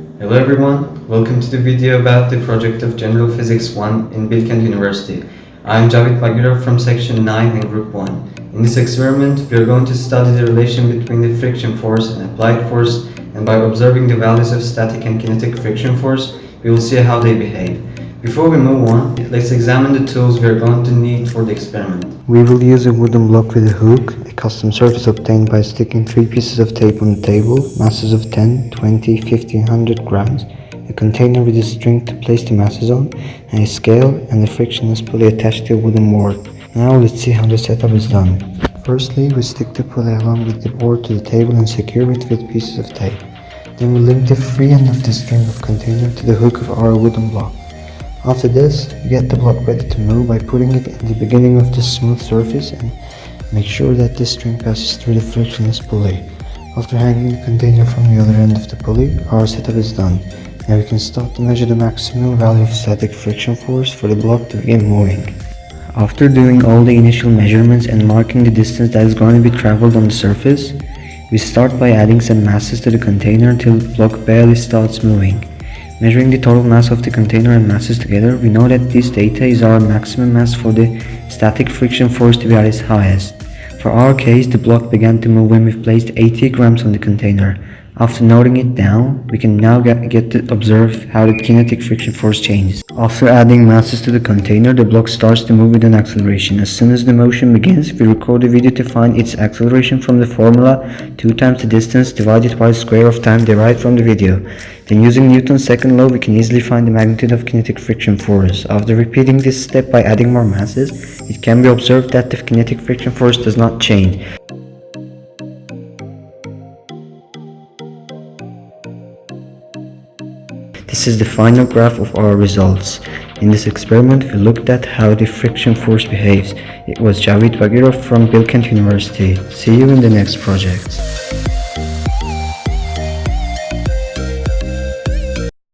Hello everyone, welcome to the video about the project of General Physics 1 in Bikent University. I am Javid Baghirov from Section 9 and Group 1. In this experiment, we are going to study the relation between the friction force and applied force, and by observing the values of static and kinetic friction force, we will see how they behave. Before we move on, let's examine the tools we are going to need for the experiment. We will use a wooden block with a hook, a custom surface obtained by sticking 3 pieces of tape on the table, masses of 10, 20, 50 and 100 grams, a container with a string to place the masses on, and a scale and a frictionless pulley attached to a wooden board. Now let's see how the setup is done. Firstly, we stick the pulley along with the board to the table and secure it with pieces of tape. Then we link the free end of the string of container to the hook of our wooden block. After this, we get the block ready to move by putting it in the beginning of the smooth surface and make sure that this string passes through the frictionless pulley. After hanging the container from the other end of the pulley, our setup is done. Now we can start to measure the maximum value of static friction force for the block to begin moving. After doing all the initial measurements and marking the distance that is going to be traveled on the surface, we start by adding some masses to the container until the block barely starts moving. Measuring the total mass of the container and masses together, we know that this data is our maximum mass for the static friction force to be at its highest. For our case, the block began to move when we placed 80 grams on the container. After noting it down, we can now get to observe how the kinetic friction force changes. After adding masses to the container, the block starts to move with an acceleration. As soon as the motion begins, we record the video to find its acceleration from the formula 2 times the distance divided by the square of time derived from the video. Then using Newton's second law, we can easily find the magnitude of kinetic friction force. After repeating this step by adding more masses, it can be observed that the kinetic friction force does not change. This is the final graph of our results. In this experiment, we looked at how the friction force behaves. It was Javid Baghirov from Bikent University. See you in the next project.